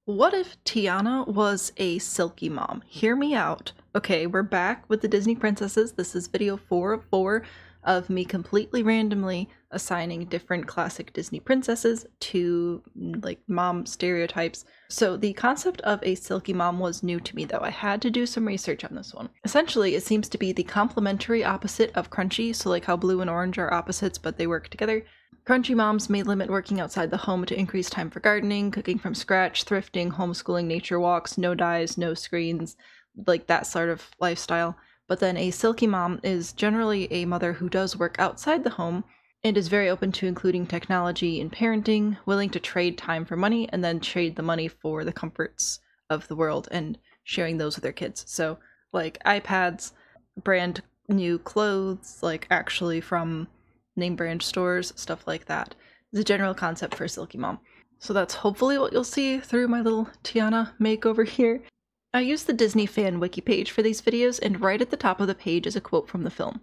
What if Tiana was a silky mom? Hear me out. Okay, we're back with the Disney princesses. This is video 4 of 4 of me completely randomly assigning different classic Disney princesses to like mom stereotypes. So the concept of a silky mom was new to me though. I had to do some research on this one. Essentially, it seems to be the complementary opposite of crunchy, so like how blue and orange are opposites but they work together. Crunchy moms may limit working outside the home to increase time for gardening, cooking from scratch, thrifting, homeschooling, nature walks, no dyes, no screens, like that sort of lifestyle. But then a silky mom is generally a mother who does work outside the home and is very open to including technology in parenting, willing to trade time for money, and then trade the money for the comforts of the world and sharing those with their kids. So, like iPads, brand new clothes, like actually from name brand stores, stuff like that. The general concept for Silky Mom. So that's hopefully what you'll see through my little Tiana makeover here. I used the Disney fan wiki page for these videos, and right at the top of the page is a quote from the film.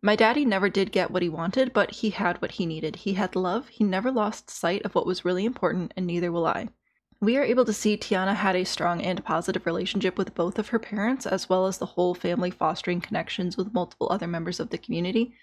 "My daddy never did get what he wanted, but he had what he needed. He had love, he never lost sight of what was really important, and neither will I." We are able to see Tiana had a strong and positive relationship with both of her parents, as well as the whole family fostering connections with multiple other members of the community.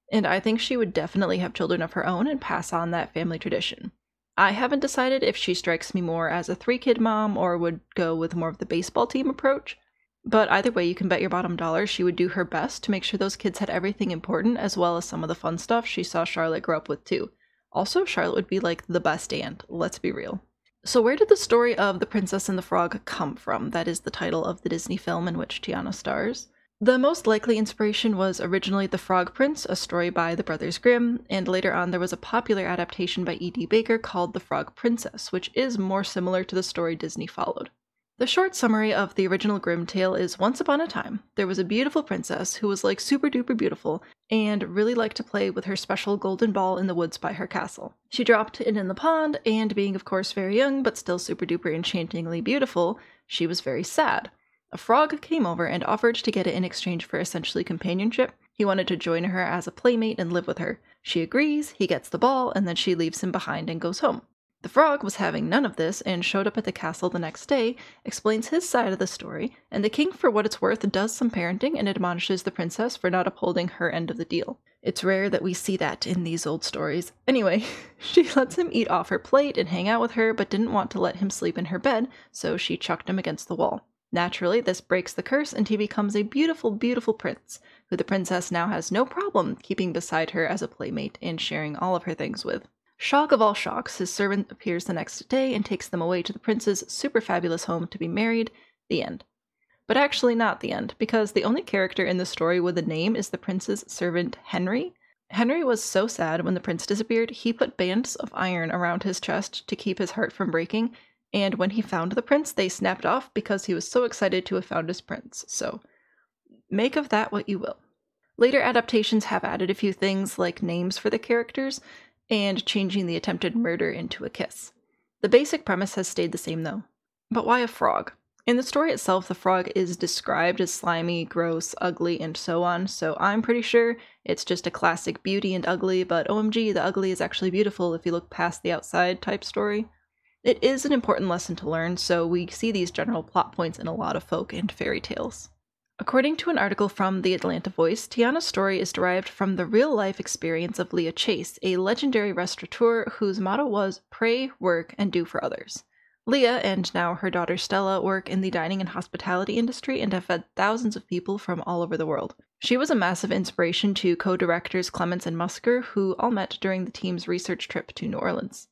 And I think she would definitely have children of her own and pass on that family tradition. I haven't decided if she strikes me more as a 3-kid mom or would go with more of the baseball team approach. But either way, you can bet your bottom dollar she would do her best to make sure those kids had everything important as well as some of the fun stuff she saw Charlotte grow up with too. Also, Charlotte would be like the best aunt, let's be real. So where did the story of The Princess and the Frog come from? That is the title of the Disney film in which Tiana stars. The most likely inspiration was originally The Frog Prince, a story by the Brothers Grimm, and later on there was a popular adaptation by E.D. Baker called The Frog Princess, which is more similar to the story Disney followed. The short summary of the original Grimm tale is once upon a time, there was a beautiful princess who was like super duper beautiful and really liked to play with her special golden ball in the woods by her castle. She dropped it in the pond, and being of course very young but still super duper enchantingly beautiful, she was very sad. A frog came over and offered to get it in exchange for essentially companionship. He wanted to join her as a playmate and live with her. She agrees, he gets the ball, and then she leaves him behind and goes home. The frog was having none of this and showed up at the castle the next day, explains his side of the story, and the king, for what it's worth, does some parenting and admonishes the princess for not upholding her end of the deal. It's rare that we see that in these old stories. Anyway, she lets him eat off her plate and hang out with her, but didn't want to let him sleep in her bed, so she chucked him against the wall. Naturally, this breaks the curse and he becomes a beautiful, beautiful prince, who the princess now has no problem keeping beside her as a playmate and sharing all of her things with. Shock of all shocks, his servant appears the next day and takes them away to the prince's super fabulous home to be married. The end. But actually not the end, because the only character in the story with a name is the prince's servant Henry. Henry was so sad when the prince disappeared, he put bands of iron around his chest to keep his heart from breaking, and when he found the prince, they snapped off because he was so excited to have found his prince. So, make of that what you will. Later adaptations have added a few things like names for the characters and changing the attempted murder into a kiss. The basic premise has stayed the same though. But why a frog? In the story itself, the frog is described as slimy, gross, ugly, and so on, so I'm pretty sure it's just a classic beauty and ugly, but OMG, the ugly is actually beautiful if you look past the outside type story. It is an important lesson to learn, so we see these general plot points in a lot of folk and fairy tales. According to an article from the Atlanta Voice, Tiana's story is derived from the real-life experience of Leah Chase, a legendary restaurateur whose motto was pray, work, and do for others. Leah, and now her daughter Stella, work in the dining and hospitality industry and have fed thousands of people from all over the world. She was a massive inspiration to co-directors Clements and Musker, who all met during the team's research trip to New Orleans.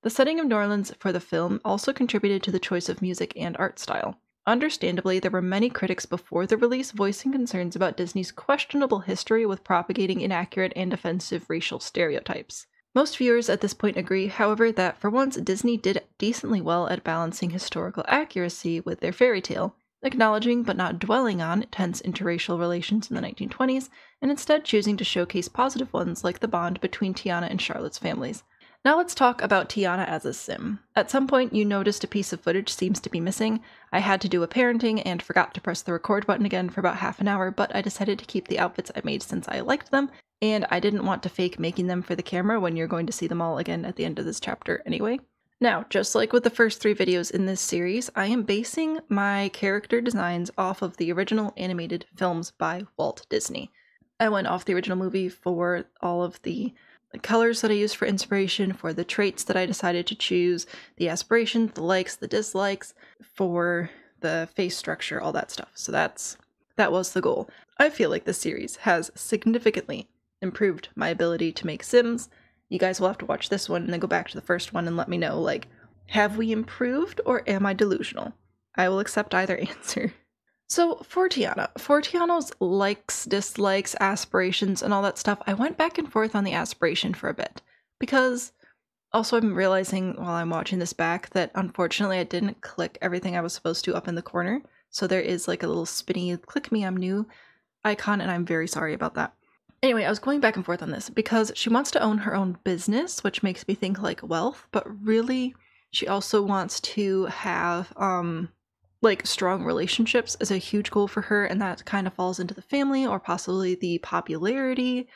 The setting of New Orleans for the film also contributed to the choice of music and art style. Understandably, there were many critics before the release voicing concerns about Disney's questionable history with propagating inaccurate and offensive racial stereotypes. Most viewers at this point agree, however, that for once Disney did decently well at balancing historical accuracy with their fairy tale, acknowledging but not dwelling on tense interracial relations in the 1920s, and instead choosing to showcase positive ones like the bond between Tiana and Charlotte's families. Now let's talk about Tiana as a sim. At some point you noticed a piece of footage seems to be missing. I had to do a parenting and forgot to press the record button again for about half an hour, but I decided to keep the outfits I made since I liked them, and I didn't want to fake making them for the camera when you're going to see them all again at the end of this chapter anyway. Now, just like with the first 3 videos in this series, I am basing my character designs off of the original animated films by Walt Disney. I went off the original movie for all of the colors that I used for inspiration, for the traits that I decided to choose, the aspirations, the likes, the dislikes, for the face structure, all that stuff. So that was the goal. I feel like this series has significantly improved my ability to make Sims. You guys will have to watch this one and then go back to the first one and let me know, like, have we improved or am I delusional? I will accept either answer. So for Tiana's likes, dislikes, aspirations, and all that stuff, I went back and forth on the aspiration for a bit. Because also I'm realizing while I'm watching this back that unfortunately I didn't click everything I was supposed to up in the corner. So there is like a little spinny click me, I'm new icon, and I'm very sorry about that. Anyway, I was going back and forth on this because she wants to own her own business, which makes me think like wealth, but really she also wants to have like strong relationships is a huge goal for her, and that kind of falls into the family or possibly the popularity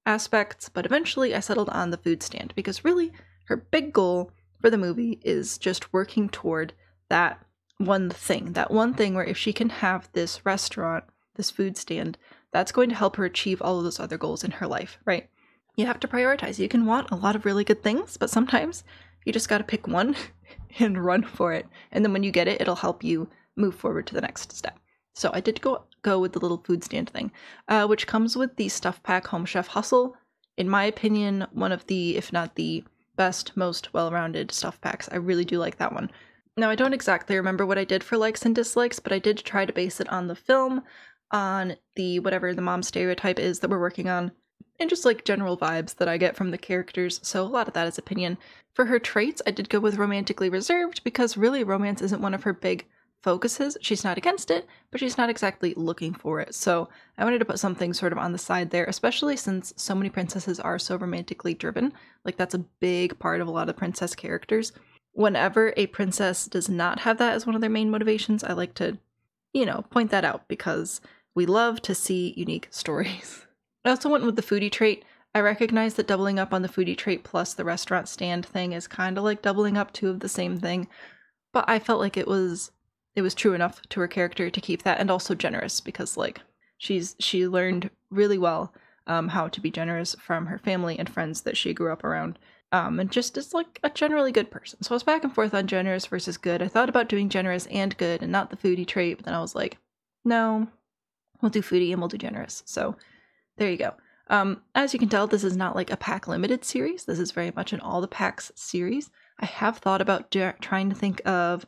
aspects. But eventually I settled on the food stand because really her big goal for the movie is just working toward that one thing where if she can have this restaurant, this food stand, that's going to help her achieve all of those other goals in her life, right? You have to prioritize. You can want a lot of really good things, but sometimes you just got to pick one and run for it. And then when you get it, it'll help you move forward to the next step. So I did go with the little food stand thing, which comes with the Stuff Pack Home Chef Hustle. In my opinion, one of the, if not the best, most well-rounded stuff packs. I really do like that one. Now, I don't exactly remember what I did for likes and dislikes, but I did try to base it on the film, on the whatever the mom stereotype is that we're working on, and just like general vibes that I get from the characters, so a lot of that is opinion. For her traits, I did go with romantically reserved because really romance isn't one of her big focuses. She's not against it, but she's not exactly looking for it, so I wanted to put something sort of on the side there, especially since so many princesses are so romantically driven. Like that's a big part of a lot of princess characters. Whenever a princess does not have that as one of their main motivations, I like to, point that out because we love to see unique stories. I also went with the foodie trait. I recognize that doubling up on the foodie trait plus the restaurant stand thing is kind of like doubling up 2 of the same thing, but I felt like it was true enough to her character to keep that, and also generous because like she learned really well how to be generous from her family and friends that she grew up around. And just is like a generally good person. So I was back and forth on generous versus good. I thought about doing generous and good and not the foodie trait, but then I was like, no, we'll do foodie and we'll do generous. So there you go. As you can tell, this is not like a pack limited series. This is very much an all the packs series. I have thought about trying to think of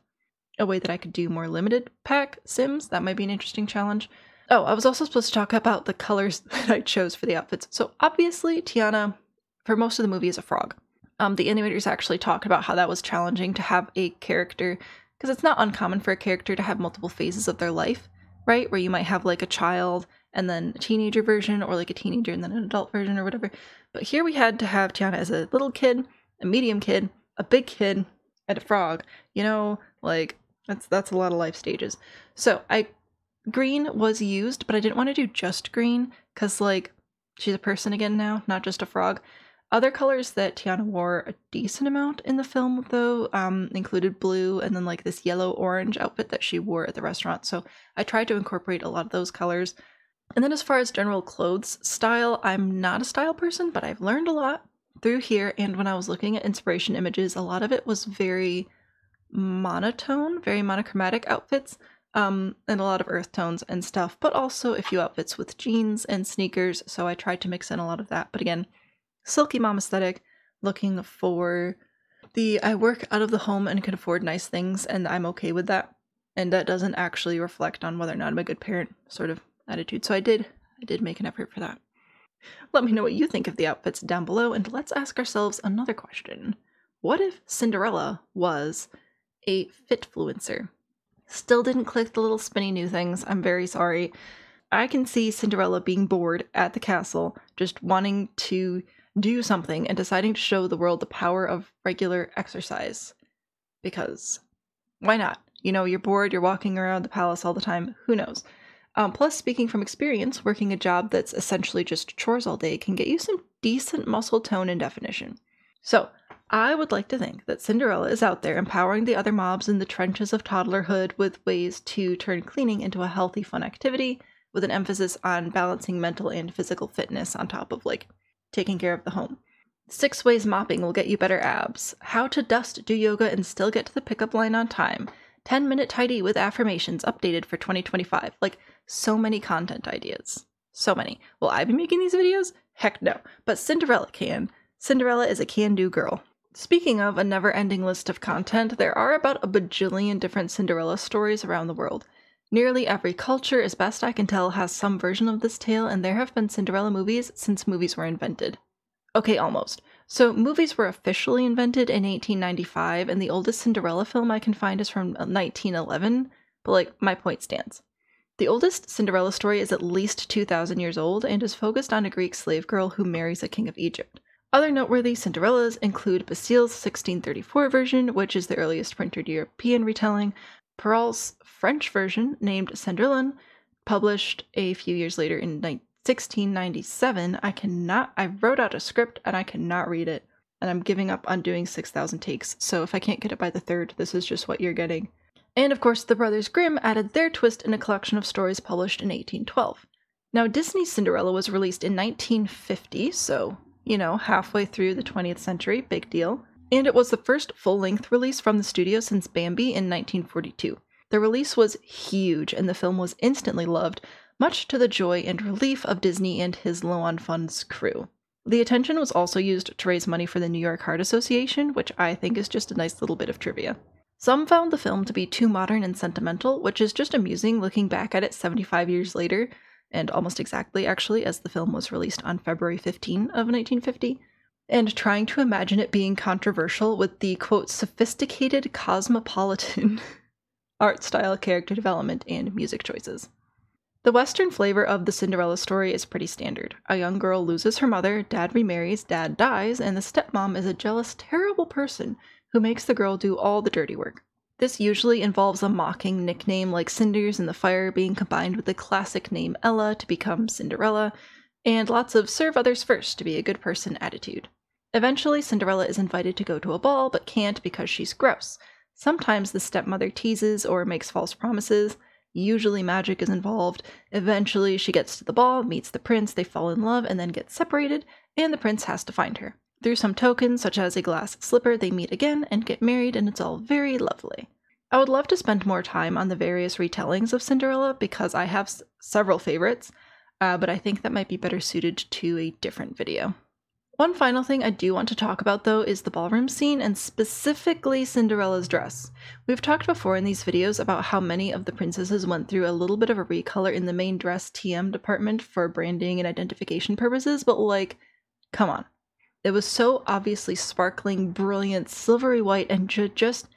a way that I could do more limited pack Sims. That might be an interesting challenge. Oh, I was also supposed to talk about the colors that I chose for the outfits. So obviously Tiana, for most of the movie, is a frog. The animators actually talked about how that was challenging to have a character, because it's not uncommon for a character to have multiple phases of their life, right? Where you might have like a child and then a teenager version, or like a teenager and then an adult version or whatever. But here we had to have Tiana as a little kid, a medium kid, a big kid, and a frog. Like that's a lot of life stages. So green was used, but I didn't want to do just green because like she's a person again now, not just a frog. Other colors that Tiana wore a decent amount in the film, though, included blue and then like this yellow-orange outfit that she wore at the restaurant. So I tried to incorporate a lot of those colors. And then as far as general clothes style, I'm not a style person, but I've learned a lot through here. And when I was looking at inspiration images, a lot of it was very monotone, very monochromatic outfits, and a lot of earth tones and stuff, but also a few outfits with jeans and sneakers. So I tried to mix in a lot of that. But again, silky mom aesthetic, looking for the I work out of the home and can afford nice things and I'm okay with that, and that doesn't actually reflect on whether or not I'm a good parent sort of attitude. So I did make an effort for that. Let me know what you think of the outfits down below, and let's ask ourselves another question. What if Cinderella was a fitfluencer? Still didn't click the little spinny new things. I'm very sorry. I can see Cinderella being bored at the castle, just wanting to do something and deciding to show the world the power of regular exercise. Because why not? You're bored, you're walking around the palace all the time, who knows? Plus, speaking from experience, working a job that's essentially just chores all day can get you some decent muscle tone and definition. So, I would like to think that Cinderella is out there empowering the other mobs in the trenches of toddlerhood with ways to turn cleaning into a healthy, fun activity, with an emphasis on balancing mental and physical fitness on top of, like, taking care of the home. 6 ways mopping will get you better abs. How to dust, do yoga, and still get to the pickup line on time. 10-minute tidy with affirmations updated for 2025. Like, so many content ideas. So many. Will I be making these videos? Heck no. But Cinderella can. Cinderella is a can-do girl. Speaking of a never-ending list of content, there are about a bajillion different Cinderella stories around the world. Nearly every culture, as best I can tell, has some version of this tale, and there have been Cinderella movies since movies were invented. Okay, almost. So movies were officially invented in 1895, and the oldest Cinderella film I can find is from 1911, but like, my point stands. The oldest Cinderella story is at least 2,000 years old and is focused on a Greek slave girl who marries a king of Egypt. Other noteworthy Cinderellas include Basile's 1634 version, which is the earliest printed European retelling, Perrault's French version, named Cinderella, published a few years later in 1697. I wrote out a script and I cannot read it, and I'm giving up on doing 6,000 takes, so if I can't get it by the third, this is just what you're getting. And of course, the Brothers Grimm added their twist in a collection of stories published in 1812. Now, Disney's Cinderella was released in 1950, so, you know, halfway through the 20th century, big deal. And it was the first full-length release from the studio since Bambi in 1942. The release was huge, and the film was instantly loved, much to the joy and relief of Disney and his low-on-funds crew. The attention was also used to raise money for the New York Heart Association, which I think is just a nice little bit of trivia. Some found the film to be too modern and sentimental, which is just amusing looking back at it 75 years later, and almost exactly actually, as the film was released on February 15 of 1950, and trying to imagine it being controversial with the, quote, sophisticated cosmopolitan art style, character development, and music choices. The Western flavor of the Cinderella story is pretty standard. A young girl loses her mother, dad remarries, dad dies, and the stepmom is a jealous, terrible person who makes the girl do all the dirty work. This usually involves a mocking nickname like Cinders in the Fire being combined with the classic name Ella to become Cinderella, and lots of serve others first to be a good person attitude. Eventually, Cinderella is invited to go to a ball, but can't because she's gross. Sometimes the stepmother teases or makes false promises. Usually magic is involved. Eventually she gets to the ball, meets the prince, they fall in love, and then get separated, and the prince has to find her. Through some tokens, such as a glass slipper, they meet again and get married, and it's all very lovely. I would love to spend more time on the various retellings of Cinderella because I have several favorites, but I think that might be better suited to a different video. One final thing I do want to talk about, though, is the ballroom scene, and specifically Cinderella's dress. We've talked before in these videos about how many of the princesses went through a little bit of a recolor in the main dress TM department for branding and identification purposes, but like, come on. It was so obviously sparkling, brilliant, silvery white, and to just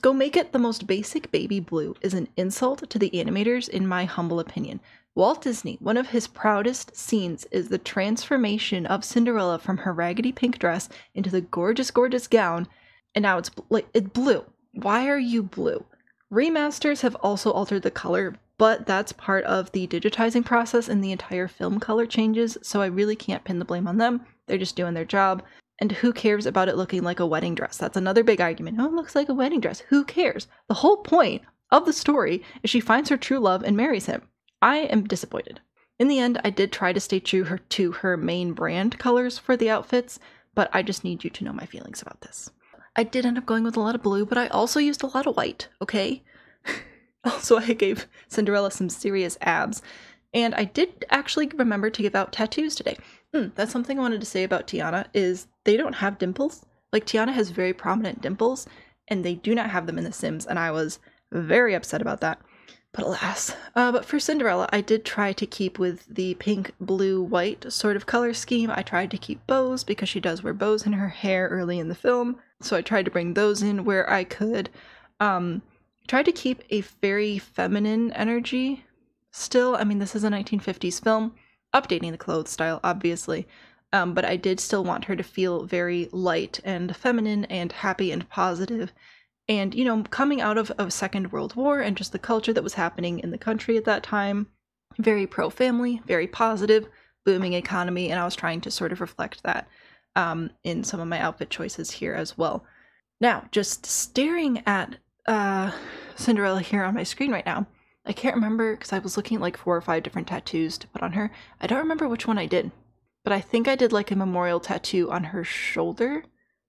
go make it the most basic baby blue is an insult to the animators, in my humble opinion. Walt Disney, one of his proudest scenes is the transformation of Cinderella from her raggedy pink dress into the gorgeous, gorgeous gown, and now it's blue. Why are you blue? Remasters have also altered the color, but that's part of the digitizing process and the entire film color changes, so I really can't pin the blame on them. They're just doing their job. And who cares about it looking like a wedding dress? That's another big argument. Oh, it looks like a wedding dress. Who cares? The whole point of the story is she finds her true love and marries him. I am disappointed. In the end, I did try to stay true to her main brand colors for the outfits, but I just need you to know my feelings about this. I did end up going with a lot of blue, but I also used a lot of white, okay? Also, I gave Cinderella some serious abs, and I did actually remember to give out tattoos today. That's something I wanted to say about Tiana, is they don't have dimples. Like, Tiana has very prominent dimples, and they do not have them in The Sims, and I was very upset about that. But alas. But for Cinderella, I did try to keep with the pink, blue, white sort of color scheme. I tried to keep bows because she does wear bows in her hair early in the film. So I tried to bring those in where I could. Tried to keep a very feminine energy still. I mean, this is a 1950s film. Updating the clothes style, obviously. But I did still want her to feel very light and feminine and happy and positive. And, you know, coming out of a Second World War and just the culture that was happening in the country at that time, very pro-family, very positive, booming economy, and I was trying to sort of reflect that. in some of my outfit choices here as well. Now, just staring at Cinderella here on my screen right now, I can't remember because I was looking at like 4 or 5 different tattoos to put on her. I don't remember which one I did, but I think I did like a memorial tattoo on her shoulder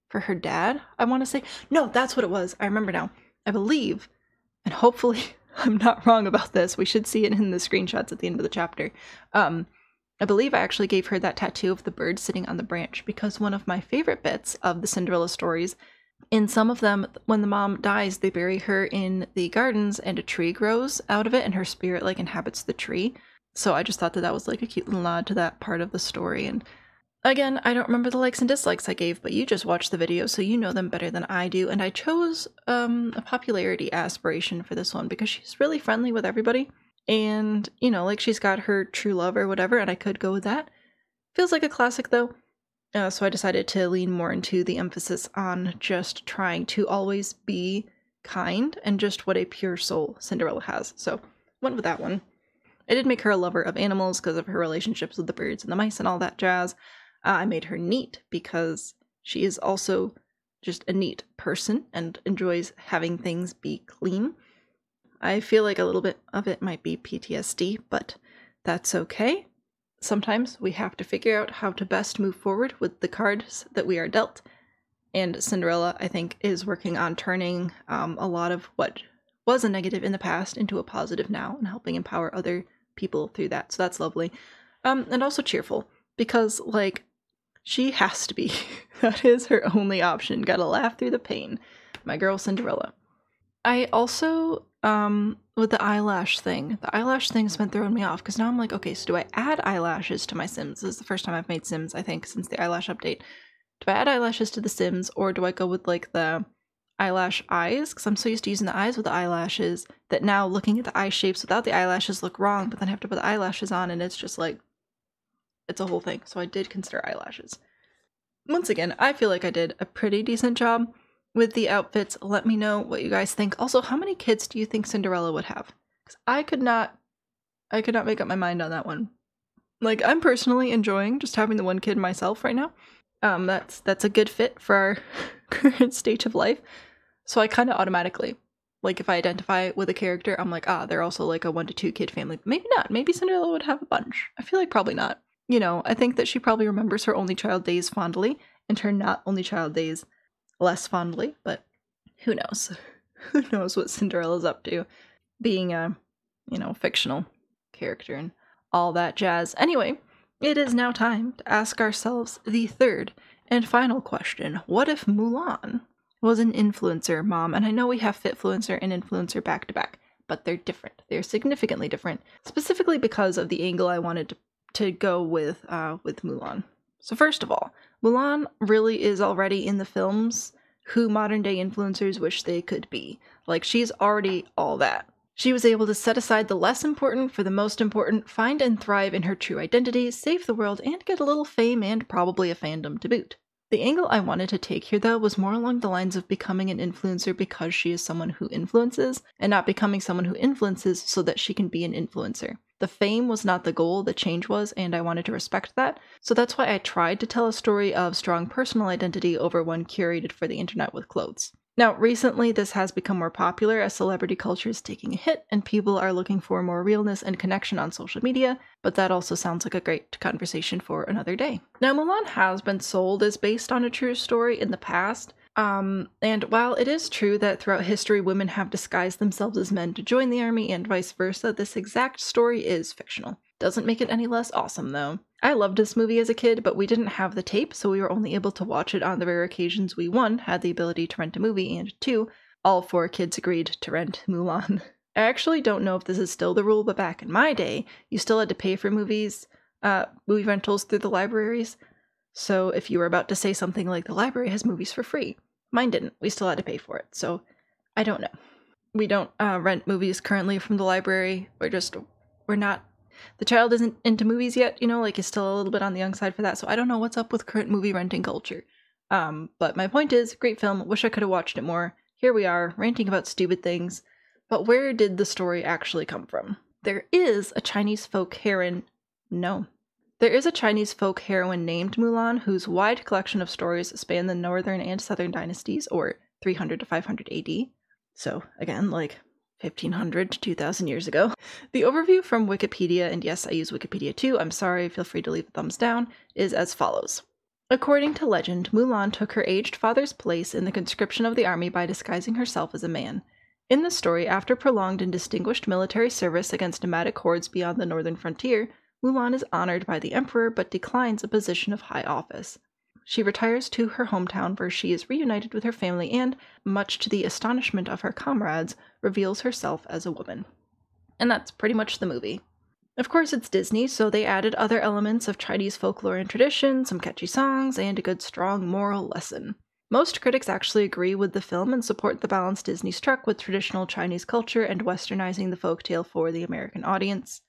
for her dad, I want to say. No, that's what it was. I remember now. I believe, and hopefully I'm not wrong about this, we should see it in the screenshots at the end of the chapter. I believe I actually gave her that tattoo of the bird sitting on the branch because one of my favorite bits of the Cinderella stories, in some of them, when the mom dies, they bury her in the gardens and a tree grows out of it and her spirit like inhabits the tree. So I just thought that that was like a cute little nod to that part of the story. And again, I don't remember the likes and dislikes I gave, but you just watched the video, so you know them better than I do. And I chose a popularity aspiration for this one because she's really friendly with everybody. And, you know, like she's got her true love or whatever, and I could go with that. Feels like a classic though. So I decided to lean more into the emphasis on just trying to always be kind and just what a pure soul Cinderella has. So went with that one. I did make her a lover of animals because of her relationships with the birds and the mice and all that jazz. I made her neat because she is also just a neat person and enjoys having things be clean. I feel like a little bit of it might be PTSD, but that's okay. Sometimes we have to figure out how to best move forward with the cards that we are dealt. And Cinderella, I think, is working on turning a lot of what was a negative in the past into a positive now and helping empower other people through that. So that's lovely. And also cheerful because, like, she has to be. That is her only option. Gotta laugh through the pain. My girl Cinderella. I also, with the eyelash thing's been throwing me off because now I'm like, okay, so do I add eyelashes to my Sims? This is the first time I've made Sims, I think, since the eyelash update. Do I add eyelashes to the Sims or do I go with like the eyelash eyes? Because I'm so used to using the eyes with the eyelashes that now looking at the eye shapes without the eyelashes look wrong, but then I have to put the eyelashes on and it's just like, it's a whole thing. So I did consider eyelashes. Once again, I feel like I did a pretty decent job with the outfits. Let me know what you guys think. Also, how many kids do you think Cinderella would have? Because I could not make up my mind on that one. Like, I'm personally enjoying just having the one kid myself right now. That's a good fit for our current stage of life. So I kind of automatically, like, if I identify with a character, I'm like, they're also like a 1 to 2 kid family. Maybe not. Maybe Cinderella would have a bunch. I feel like probably not. You know, I think that she probably remembers her only child days fondly and her not only child days less fondly, but who knows? Who knows what Cinderella's up to, being a, you know, fictional character and all that jazz. Anyway, it is now time to ask ourselves the third and final question. What if Mulan was an influencer mom? And I know we have Fitfluencer and Influencer back to back, but they're different. They're significantly different, specifically because of the angle I wanted to go with Mulan. So first of all, Mulan really is already in the films who modern day influencers wish they could be. Like, she's already all that. She was able to set aside the less important for the most important, find and thrive in her true identity, save the world, and get a little fame and probably a fandom to boot. The angle I wanted to take here, though, was more along the lines of becoming an influencer because she is someone who influences, and not becoming someone who influences so that she can be an influencer. The fame was not the goal, the change was, and I wanted to respect that. So that's why I tried to tell a story of strong personal identity over one curated for the internet with clothes. Now, recently this has become more popular as celebrity culture is taking a hit and people are looking for more realness and connection on social media, but that also sounds like a great conversation for another day. Now, Mulan has been sold as based on a true story in the past, and while it is true that throughout history women have disguised themselves as men to join the army and vice versa, this exact story is fictional. Doesn't make it any less awesome though. I loved this movie as a kid, but we didn't have the tape, so we were only able to watch it on the rare occasions we, 1, had the ability to rent a movie, and 2, all 4 kids agreed to rent Mulan. I actually don't know if this is still the rule, but back in my day, you still had to pay for movie rentals through the libraries. So if you were about to say something like the library has movies for free, mine didn't. We still had to pay for it, so I don't know. We don't rent movies currently from the library. We're not, the child isn't into movies yet, you know, like is still a little bit on the young side for that, so I don't know what's up with current movie renting culture. But my point is, great film, wish I could have watched it more. Here we are, ranting about stupid things. But where did the story actually come from? There is a Chinese folk heron. No. There is a Chinese folk heroine named Mulan whose wide collection of stories span the northern and southern dynasties, or 300 to 500 AD. So, again, like 1500 to 2000 years ago. The overview from Wikipedia, and yes, I use Wikipedia too, I'm sorry, feel free to leave a thumbs down, is as follows. According to legend, Mulan took her aged father's place in the conscription of the army by disguising herself as a man. In the story, after prolonged and distinguished military service against nomadic hordes beyond the northern frontier, Mulan is honored by the emperor but declines a position of high office. She retires to her hometown where she is reunited with her family and, much to the astonishment of her comrades, reveals herself as a woman. And that's pretty much the movie. Of course, it's Disney, so they added other elements of Chinese folklore and tradition, some catchy songs, and a good strong moral lesson. Most critics actually agree with the film and support the balance Disney struck with traditional Chinese culture and westernizing the folktale for the American audience.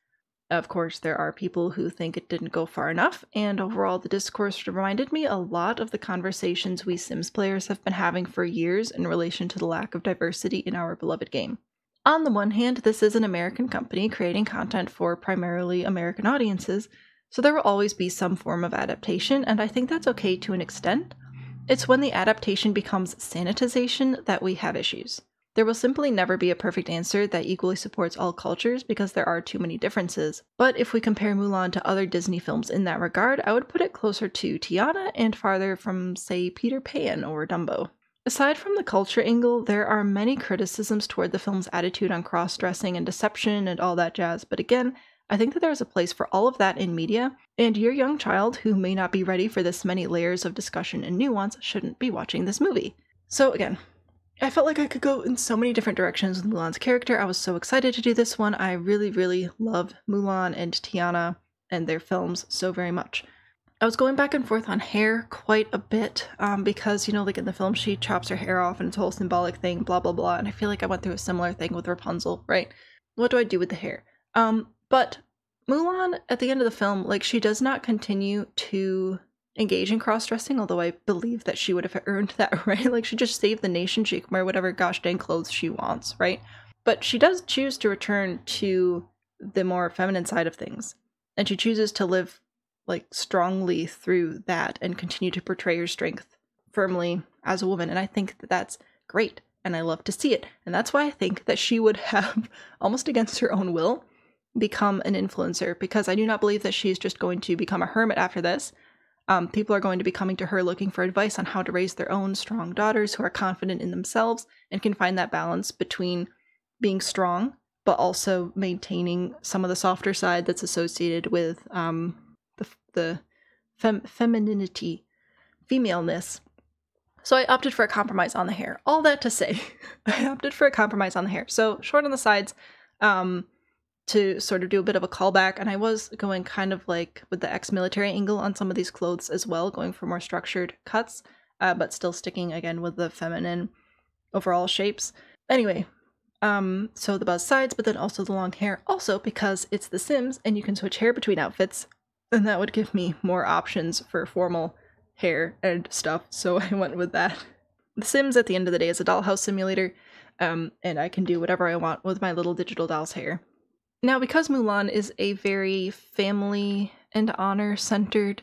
Of course, there are people who think it didn't go far enough, and overall the discourse reminded me a lot of the conversations we Sims players have been having for years in relation to the lack of diversity in our beloved game. On the one hand, this is an American company creating content for primarily American audiences, so there will always be some form of adaptation, and I think that's okay to an extent. It's when the adaptation becomes sanitization that we have issues. There will simply never be a perfect answer that equally supports all cultures because there are too many differences. But if we compare Mulan to other Disney films in that regard, I would put it closer to Tiana and farther from, say, Peter Pan or Dumbo. Aside from the culture angle, there are many criticisms toward the film's attitude on cross-dressing and deception and all that jazz, but again, I think that there is a place for all of that in media, and your young child who may not be ready for this many layers of discussion and nuance shouldn't be watching this movie. So again, I felt like I could go in so many different directions with Mulan's character. I was so excited to do this one. I really, really love Mulan and Tiana and their films so very much. I was going back and forth on hair quite a bit because, you know, like in the film she chops her hair off and it's a whole symbolic thing, blah, blah, blah. And I feel like I went through a similar thing with Rapunzel, right? What do I do with the hair? But Mulan, at the end of the film, like she does not continue to engage in cross-dressing, although I believe that she would have earned that, right? Like, she just saved the nation, she can wear whatever gosh dang clothes she wants, right? But she does choose to return to the more feminine side of things, and she chooses to live, like, strongly through that and continue to portray her strength firmly as a woman, and I think that that's great, and I love to see it, and that's why I think that she would have, almost against her own will, become an influencer, because I do not believe that she's just going to become a hermit after this. People are going to be coming to her looking for advice on how to raise their own strong daughters who are confident in themselves and can find that balance between being strong but also maintaining some of the softer side that's associated with the femininity, femaleness. So I opted for a compromise on the hair. All that to say, I opted for a compromise on the hair. So short on the sides, to sort of do a bit of a callback, and I was going kind of like with the ex-military angle on some of these clothes as well, going for more structured cuts, but still sticking again with the feminine overall shapes. Anyway, so the buzz sides, but then also the long hair, also because it's The Sims and you can switch hair between outfits, and that would give me more options for formal hair and stuff, so I went with that. The Sims at the end of the day is a dollhouse simulator, and I can do whatever I want with my little digital doll's hair. Now, because Mulan is a very family and honor-centered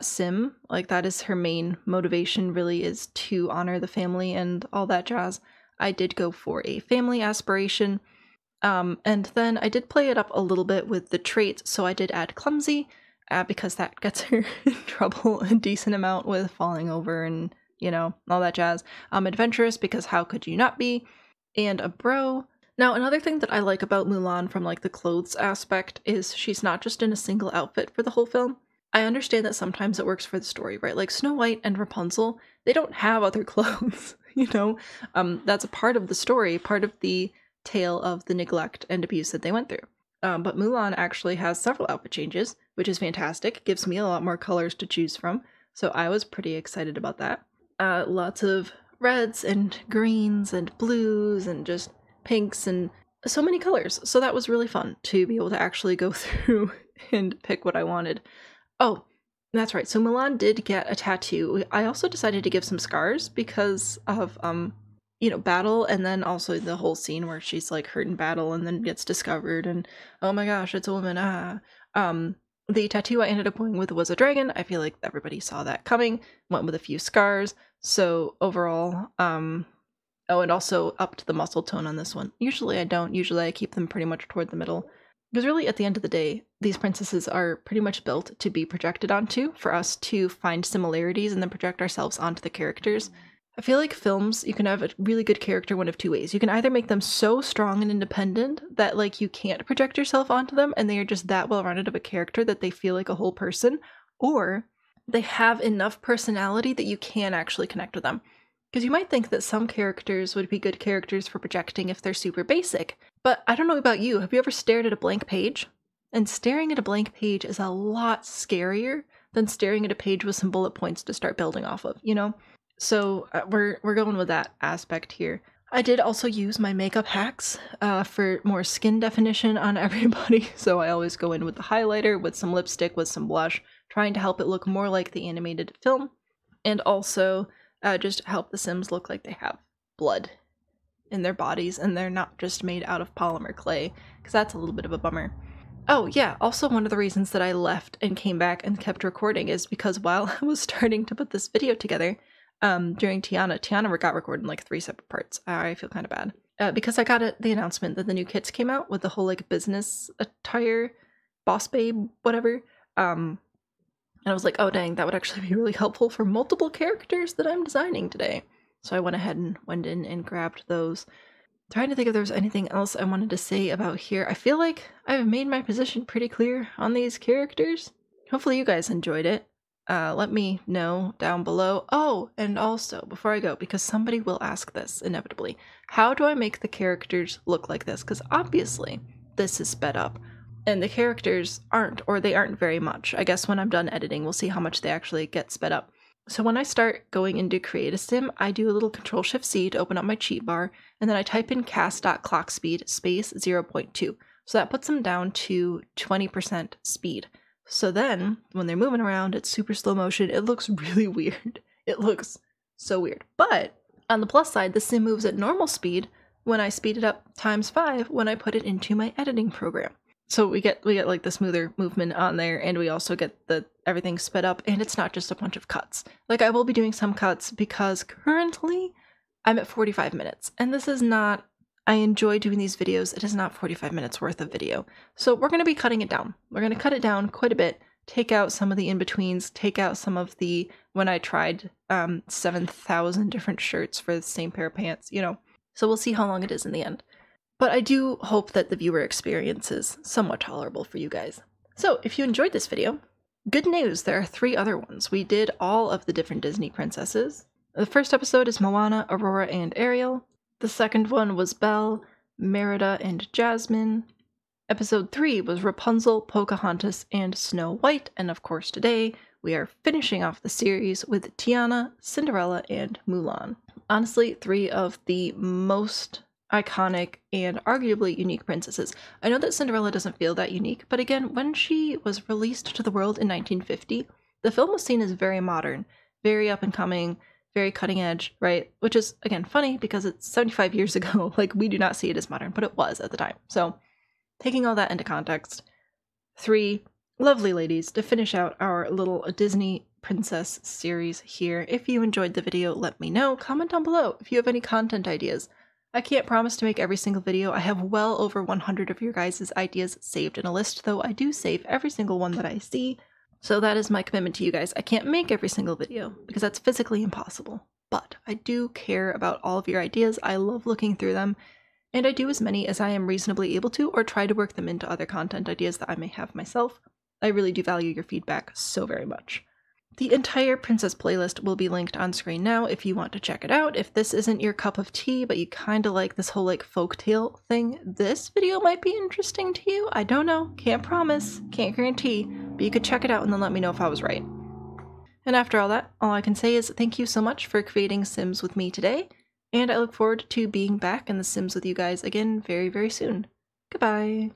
sim, like that is her main motivation, really is to honor the family and all that jazz, I did go for a family aspiration. And then I did play it up a little bit with the traits, so I did add clumsy, because that gets her in trouble a decent amount with falling over and, you know, all that jazz. Adventurous, because how could you not be? And a bro. Now, another thing that I like about Mulan from, like, the clothes aspect is she's not just in a single outfit for the whole film. I understand that sometimes it works for the story, right? Like, Snow White and Rapunzel, they don't have other clothes, you know? That's a part of the story, part of the tale of the neglect and abuse that they went through. But Mulan actually has several outfit changes, which is fantastic. Gives me a lot more colors to choose from, so I was pretty excited about that. Lots of reds and greens and blues and just pinks and so many colors, so that was really fun to be able to actually go through and pick what I wanted. Oh, that's right, so Mulan did get a tattoo. I also decided to give some scars because of, you know, battle, and then also the whole scene where she's like hurt in battle and then gets discovered and oh my gosh, it's a woman, The tattoo I ended up going with was a dragon. I feel like everybody saw that coming. Went with a few scars. So overall, oh, and also upped the muscle tone on this one. Usually I don't. Usually I keep them pretty much toward the middle. Because really, at the end of the day, these princesses are pretty much built to be projected onto, for us to find similarities and then project ourselves onto the characters. I feel like films, you can have a really good character one of two ways. You can either make them so strong and independent that, like, you can't project yourself onto them and they are just that well-rounded of a character that they feel like a whole person, or they have enough personality that you can actually connect with them. Because you might think that some characters would be good characters for projecting if they're super basic, but I don't know about you, have you ever stared at a blank page? And staring at a blank page is a lot scarier than staring at a page with some bullet points to start building off of, you know? So we're going with that aspect here. I did also use my makeup hacks for more skin definition on everybody, so I always go in with the highlighter, with some lipstick, with some blush, trying to help it look more like the animated film, and also just help the Sims look like they have blood in their bodies and they're not just made out of polymer clay, because that's a little bit of a bummer. Oh yeah, also one of the reasons that I left and came back and kept recording is because while I was starting to put this video together, during Tiana got recorded in like 3 separate parts. I feel kind of bad. Because I got the announcement that the new kits came out with the whole like business attire, boss babe, whatever. And I was like, oh dang, that would actually be really helpful for multiple characters that I'm designing today. So I went ahead and went in and grabbed those. Trying to think if there was anything else I wanted to say about here. I feel like I've made my position pretty clear on these characters. Hopefully you guys enjoyed it. Let me know down below. Oh, and also, before I go, because somebody will ask this inevitably, how do I make the characters look like this? Because obviously this is sped up. And the characters aren't, or they aren't very much. I guess when I'm done editing, we'll see how much they actually get sped up. So when I start going into create a sim, I do a little Control-Shift-C to open up my cheat bar, and then I type in cast.clockspeed space 0.2. So that puts them down to 20% speed. So then, when they're moving around, it's super slow motion. It looks really weird. It looks so weird. But on the plus side, the sim moves at normal speed when I speed it up ×5 when I put it into my editing program. So we get like the smoother movement on there, and we also get the everything sped up, and it's not just a bunch of cuts. Like, I will be doing some cuts because currently I'm at 45 minutes, and this is not, I enjoy doing these videos, it is not 45 minutes worth of video. So we're going to be cutting it down. We're going to cut it down quite a bit, take out some of the in-betweens, take out some of the, when I tried 7,000 different shirts for the same pair of pants, you know. So we'll see how long it is in the end. But I do hope that the viewer experience is somewhat tolerable for you guys. So if you enjoyed this video, good news, there are 3 other ones. We did all of the different Disney princesses. The first episode is Moana, Aurora, and Ariel. The second one was Belle, Merida, and Jasmine. Episode 3 was Rapunzel, Pocahontas, and Snow White. And of course today, we are finishing off the series with Tiana, Cinderella, and Mulan. Honestly, 3 of the most iconic and arguably unique princesses. I know that Cinderella doesn't feel that unique, but again, when she was released to the world in 1950, the film was seen as very modern, very up and coming, very cutting edge, right? Which is, again, funny because it's 75 years ago. Like, we do not see it as modern, but it was at the time. So, taking all that into context, 3 lovely ladies to finish out our little Disney princess series here. If you enjoyed the video, let me know. Comment down below if you have any content ideas. I can't promise to make every single video. I have well over 100 of your guys' ideas saved in a list, though I do save every single one that I see. So that is my commitment to you guys. I can't make every single video because that's physically impossible, but I do care about all of your ideas. I love looking through them, and I do as many as I am reasonably able to, or try to work them into other content ideas that I may have myself. I really do value your feedback so very much. The entire princess playlist will be linked on screen now if you want to check it out. If this isn't your cup of tea, but you kind of like this whole like folktale thing, this video might be interesting to you. I don't know, can't promise, can't guarantee, but you could check it out and then let me know if I was right. And after all that, all I can say is thank you so much for creating Sims with me today, and I look forward to being back in The Sims with you guys again very, very soon. Goodbye!